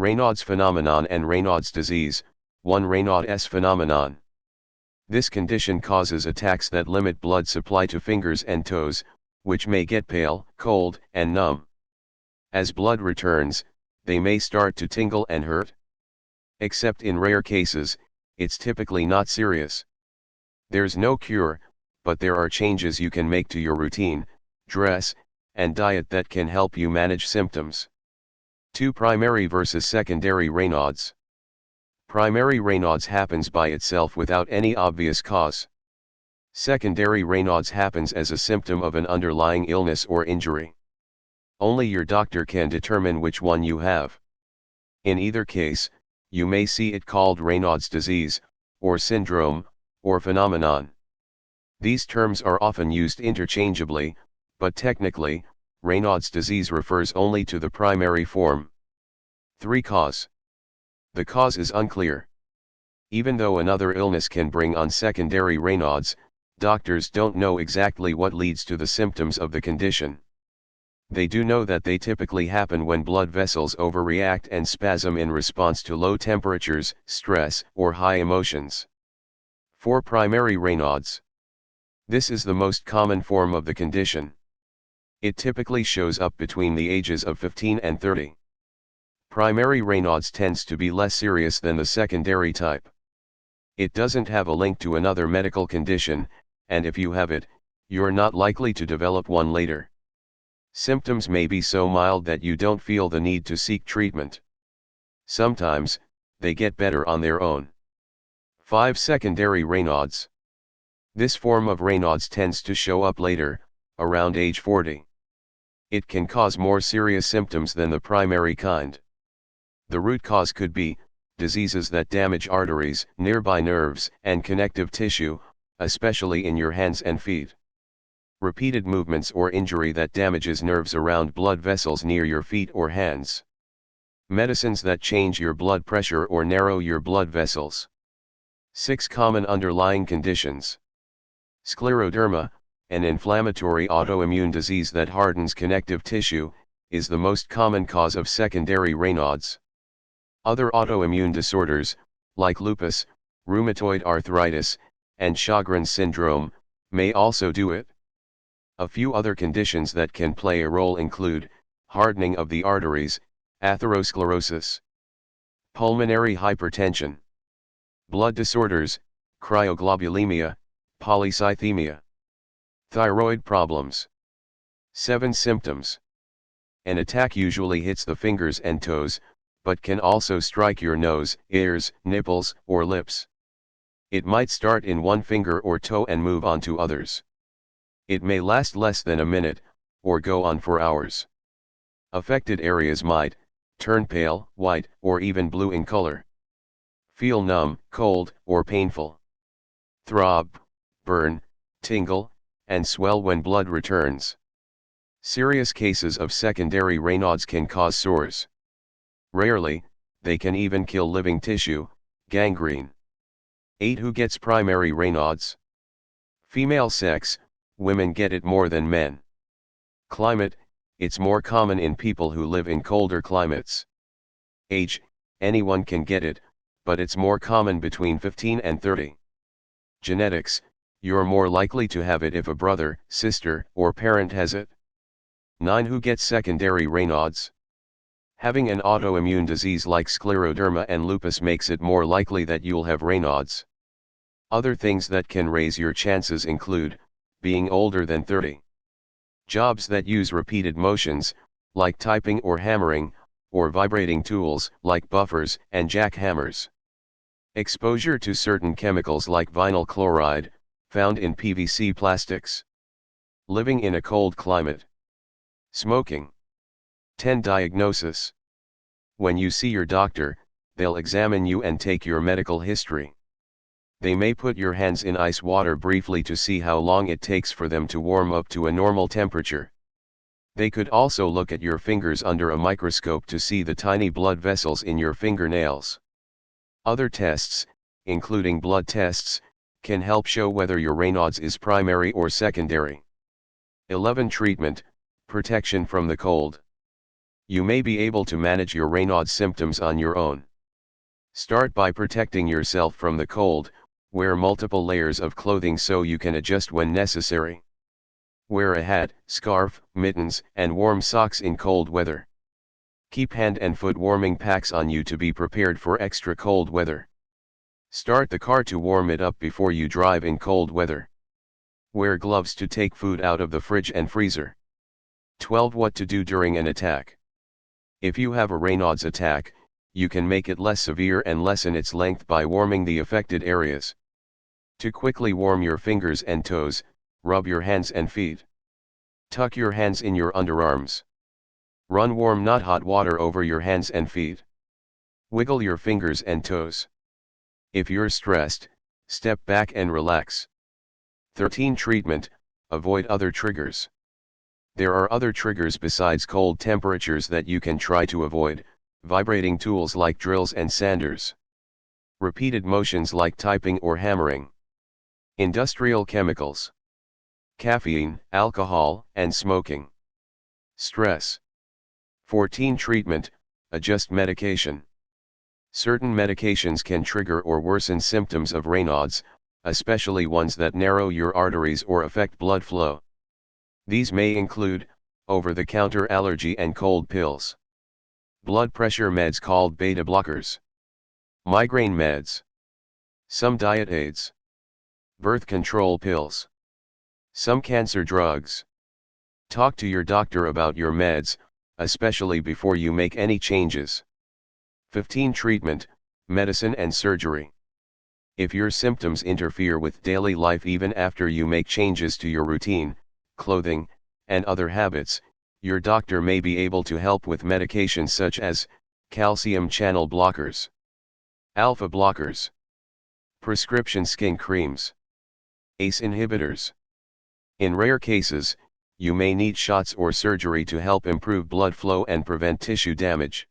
Raynaud's phenomenon and Reynodds disease, 1 Reynodds phenomenon. This condition causes attacks that limit blood supply to fingers and toes, which may get pale, cold, and numb. As blood returns, they may start to tingle and hurt. Except in rare cases, it's typically not serious. There's no cure, but there are changes you can make to your routine, dress, and diet that can help you manage symptoms. 2 Primary versus secondary Reynodds. Primary Reynodds happens by itself without any obvious cause. Secondary Reynodds happens as a symptom of an underlying illness or injury. Only your doctor can determine which one you have. In either case, you may see it called Reynodds disease, or syndrome, or phenomenon. These terms are often used interchangeably, but technically, Reynodds disease refers only to the primary form. 3 Cause. The cause is unclear. Even though another illness can bring on secondary Reynodds, doctors don't know exactly what leads to the symptoms of the condition. They do know that they typically happen when blood vessels overreact and spasm in response to low temperatures, stress, or high emotions. 4 Primary Reynodds. This is the most common form of the condition. It typically shows up between the ages of 15 and 30. Primary Reynodds tends to be less serious than the secondary type. It doesn't have a link to another medical condition, and if you have it, you're not likely to develop one later. Symptoms may be so mild that you don't feel the need to seek treatment. Sometimes, they get better on their own. 5 Secondary Reynodds. This form of Reynodds tends to show up later, around age 40. It can cause more serious symptoms than the primary kind. The root cause could be diseases that damage arteries, nearby nerves, and connective tissue, especially in your hands and feet. Repeated movements or injury that damages nerves around blood vessels near your feet or hands. Medicines that change your blood pressure or narrow your blood vessels. 6 Common underlying conditions. Scleroderma, an inflammatory autoimmune disease that hardens connective tissue, is the most common cause of secondary Reynodds. Other autoimmune disorders, like lupus, rheumatoid arthritis, and Sjogren's syndrome, may also do it. A few other conditions that can play a role include hardening of the arteries, atherosclerosis, pulmonary hypertension, blood disorders, cryoglobulinemia, polycythemia, thyroid problems. 7 Symptoms. An attack usually hits the fingers and toes, but can also strike your nose, ears, nipples, or lips. It might start in one finger or toe and move on to others. It may last less than a minute, or go on for hours. Affected areas might turn pale, white, or even blue in color. Feel numb, cold, or painful. Throb, burn, tingle, and swell when blood returns. Serious cases of secondary Reynodds can cause sores. Rarely, they can even kill living tissue, gangrene. 8 Who gets primary Reynodds? Female sex, women get it more than men. Climate, it's more common in people who live in colder climates. Age, anyone can get it, but it's more common between 15 and 30. Genetics, you're more likely to have it if a brother, sister, or parent has it. 9 Who gets secondary Reynodds? Having an autoimmune disease like scleroderma and lupus makes it more likely that you'll have Reynodds. Other things that can raise your chances include being older than 30. Jobs that use repeated motions, like typing or hammering, or vibrating tools, like buffers and jackhammers. Exposure to certain chemicals like vinyl chloride, found in PVC plastics. Living in a cold climate. Smoking. 10 Diagnosis. When you see your doctor, they'll examine you and take your medical history. They may put your hands in ice water briefly to see how long it takes for them to warm up to a normal temperature. They could also look at your fingers under a microscope to see the tiny blood vessels in your fingernails. Other tests, including blood tests, can help show whether your Reynodds is primary or secondary. 11 Treatment, protection from the cold. You may be able to manage your Raynaud's symptoms on your own. Start by protecting yourself from the cold. Wear multiple layers of clothing so you can adjust when necessary. Wear a hat, scarf, mittens, and warm socks in cold weather. Keep hand and foot warming packs on you to be prepared for extra cold weather. Start the car to warm it up before you drive in cold weather. Wear gloves to take food out of the fridge and freezer. 12. What to do during an attack. If you have a Raynaud's attack, you can make it less severe and lessen its length by warming the affected areas. To quickly warm your fingers and toes, rub your hands and feet. Tuck your hands in your underarms. Run warm not hot water over your hands and feet. Wiggle your fingers and toes. If you're stressed, step back and relax. 13. Treatment. Avoid other triggers. There are other triggers besides cold temperatures that you can try to avoid: vibrating tools like drills and sanders. Repeated motions like typing or hammering. Industrial chemicals. Caffeine, alcohol, and smoking. Stress. 14. Treatment. Adjust medication. Certain medications can trigger or worsen symptoms of Raynaud's, especially ones that narrow your arteries or affect blood flow. These may include over-the-counter allergy and cold pills, blood pressure meds called beta blockers, migraine meds, some diet aids, birth control pills, some cancer drugs. Talk to your doctor about your meds, especially before you make any changes. 15. Treatment, medicine and surgery. If your symptoms interfere with daily life even after you make changes to your routine, clothing, and other habits, your doctor may be able to help with medications such as calcium channel blockers, alpha blockers, prescription skin creams, ACE inhibitors. In rare cases, you may need shots or surgery to help improve blood flow and prevent tissue damage.